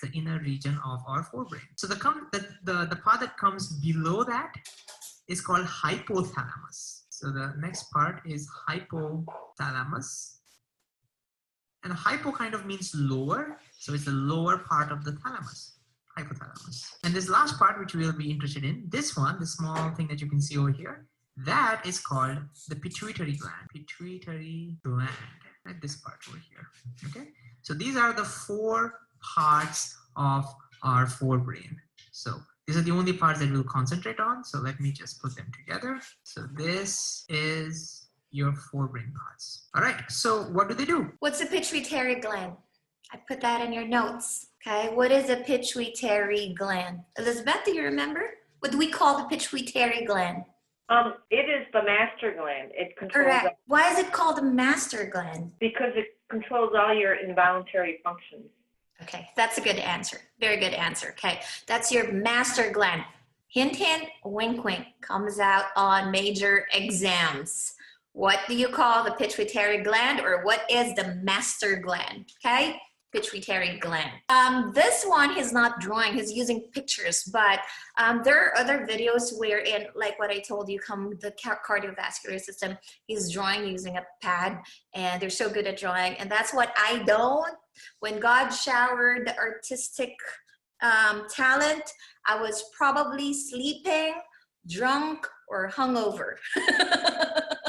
the inner region of our forebrain. So the part that comes below that is called hypothalamus. So the next part is hypothalamus. And hypo kind of means lower. So it's the lower part of the thalamus, hypothalamus. And this last part, which we'll be interested in, this one, the small thing that you can see over here, that is called the pituitary gland. Pituitary gland, at this part over here. Okay. So these are the 4 parts of our forebrain. So these are the only parts that we'll concentrate on. So let me just put them together. So this is your forebrain parts. All right, so what do they do? What's a pituitary gland? I put that in your notes. Okay, what is a pituitary gland? Elizabeth, do you remember? What do we call the pituitary gland? It is the master gland. It controls. Correct. Why is it called a master gland? Because it controls all your involuntary functions. Okay, that's a good answer. Very good answer. Okay, that's your master gland. Hint, hint, wink, wink, comes out on major exams. What do you call the pituitary gland, or what is the master gland? Okay, pituitary gland. This one he's not drawing, he's using pictures, but there are other videos wherein, like what I told you, the cardiovascular system, he's drawing using a pad, and they're so good at drawing, and that's what I don't. When God showered the artistic talent, I was probably sleeping, drunk, or hungover.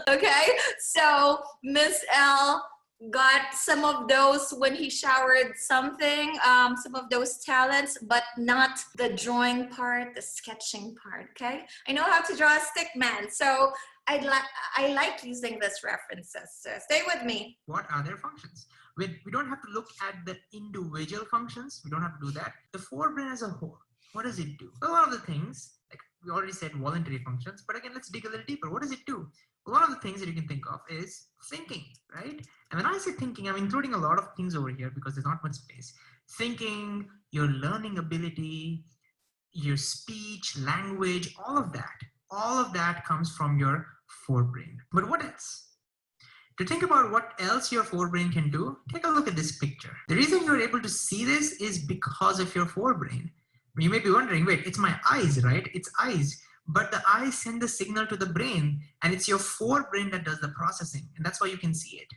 Okay, so Miss L got some of those when he showered something, some of those talents, but not the drawing part, the sketching part, okay? I know how to draw a stick man, so I like using this references, so stay with me. What are their functions? We don't have to look at the individual functions, we don't have to do that. The forebrain as a whole, what does it do? Well, one of the things, like we already said voluntary functions, but again, let's dig a little deeper. What does it do? One of the things that you can think of is thinking, right? And when I say thinking, I'm including a lot of things over here because there's not much space. Thinking, your learning ability, your speech, language, all of that comes from your forebrain. But what else? To think about what else your forebrain can do, take a look at this picture. The reason you're able to see this is because of your forebrain. You may be wondering, wait, it's my eyes, right? It's eyes. But the eyes send the signal to the brain, and it's your forebrain that does the processing, and that's why you can see it.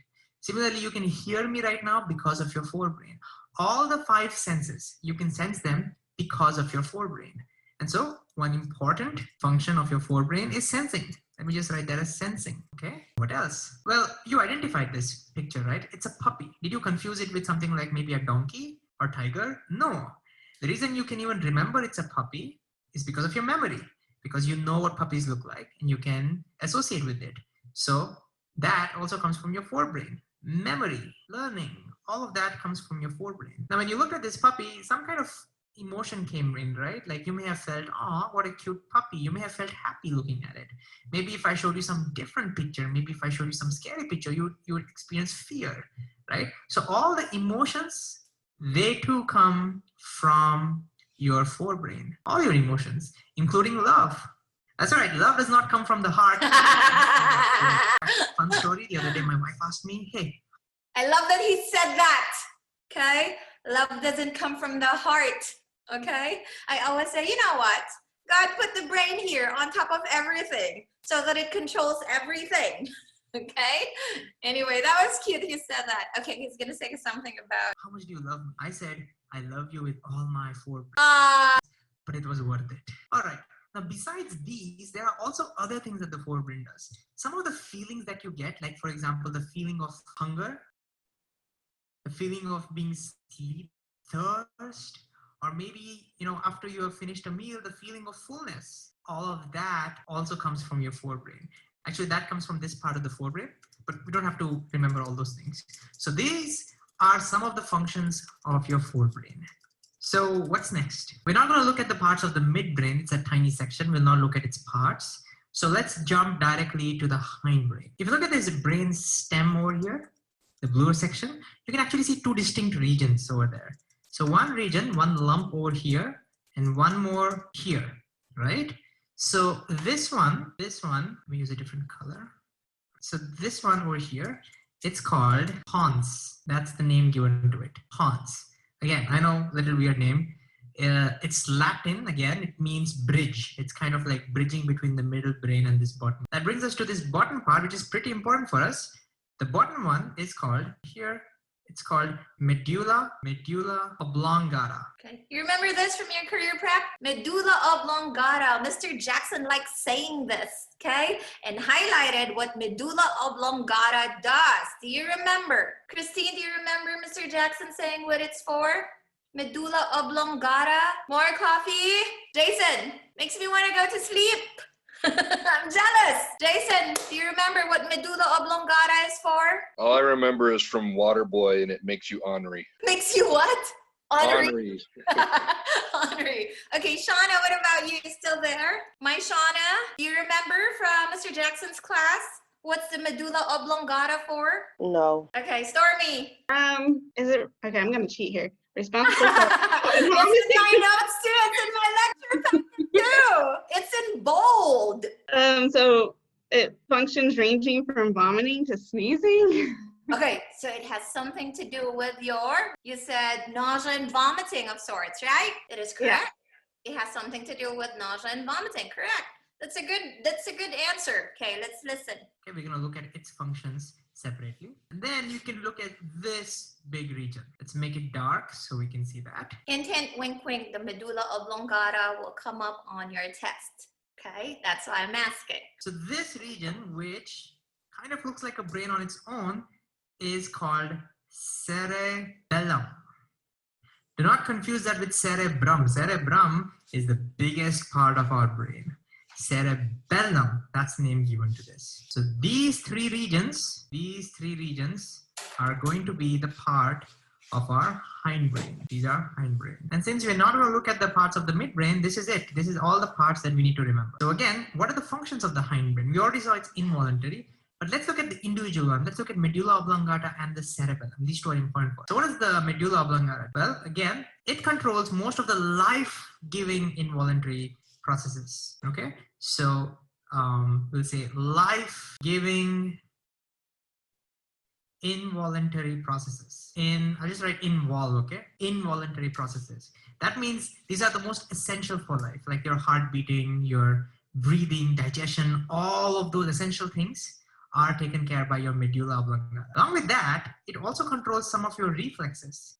Similarly, you can hear me right now because of your forebrain. All the 5 senses, you can sense them because of your forebrain. And so one important function of your forebrain is sensing. Let me just write that as sensing, okay? What else? Well, you identified this picture, right? It's a puppy. Did you confuse it with something like maybe a donkey or tiger? No. The reason you can even remember it's a puppy is because of your memory. Because you know what puppies look like and you can associate with it. So that also comes from your forebrain. Memory, learning, all of that comes from your forebrain. Now, when you look at this puppy, some kind of emotion came in, right? Like you may have felt, oh, what a cute puppy. You may have felt happy looking at it. Maybe if I showed you some different picture, maybe if I showed you some scary picture, you would experience fear, right? So all the emotions, they too come from your forebrain, all your emotions, including love. That's all right, love does not come from the heart. Fun story, the other day my wife asked me, hey. I love that he said that, okay? Love doesn't come from the heart, okay? I always say, you know what? God put the brain here on top of everything so that it controls everything, okay? Anyway, that was cute, he said that. Okay, he's gonna say something about, how much do you love me? I said, I love you with all my forebrain. But it was worth it. All right. Now, besides these, there are also other things that the forebrain does. Some of the feelings that you get, like for example, the feeling of hunger, the feeling of being sleep, thirst, or maybe, you know, after you have finished a meal, the feeling of fullness. All of that also comes from your forebrain. Actually, that comes from this part of the forebrain, but we don't have to remember all those things. So these are some of the functions of your forebrain. So what's next? We're not going to look at the parts of the midbrain. It's a tiny section. We'll not look at its parts. So let's jump directly to the hindbrain. If you look at this brain stem over here, the bluer section, you can actually see 2 distinct regions over there. So one region, one lump over here, and one more here, right? So this one, we use a different color. So this one over here, it's called pons. That's the name given to it, pons. Again, I know, little weird name. It's Latin, again, it means bridge. It's kind of like bridging between the middle brain and this bottom. That brings us to this bottom part, which is pretty important for us. The bottom one is called, here, it's called medulla oblongata. Okay, you remember this from your career prep? Medulla oblongata. Mr. Jackson likes saying this, okay? And highlighted what medulla oblongata does. Do you remember? Christine, do you remember Mr. Jackson saying what it's for? Medulla oblongata. More coffee? Jason, makes me want to go to sleep. I'm jealous. Jason, do you remember what medulla oblongata is for? All I remember is from Waterboy, and it makes you ornery. Makes you what? Ornery. Ornery. Okay, Shauna, what about you? You still there? My Shauna, do you remember from Mr. Jackson's class? What's the medulla oblongata for? No. Okay, Stormy. Is it okay? I'm gonna cheat here. Responsible for It's in my notes too. It's in my lecture packet too. It's in bold. so it functions ranging from vomiting to sneezing. Okay, so it has something to do with you said nausea and vomiting of sorts, right? It is correct. Yeah. It has something to do with nausea and vomiting, correct? That's a good answer. Okay, let's listen. Okay, we're gonna look at its functions separately. And then you can look at this big region. Let's make it dark so we can see that. Hint, hint, wink, wink, the medulla oblongata will come up on your test. Okay, that's why I'm asking. So this region, which kind of looks like a brain on its own, is called cerebellum. Do not confuse that with cerebrum. Cerebrum is the biggest part of our brain. Cerebellum, that's the name given to this. So these three regions are going to be the part of our hindbrain. These are hindbrain. And since we're not going to look at the parts of the midbrain, this is it. This is all the parts that we need to remember. So again, what are the functions of the hindbrain? We already saw it's involuntary, but let's look at the individual one. Let's look at medulla oblongata and the cerebellum. These two are important for us. So what is the medulla oblongata? Well, again, it controls most of the life-giving involuntary processes. Okay, so we'll say life-giving involuntary processes. I'll just write invol, okay? Involuntary processes. That means these are the most essential for life, like your heart beating, your breathing, digestion, all of those essential things are taken care by your medulla oblongata. Along with that, it also controls some of your reflexes.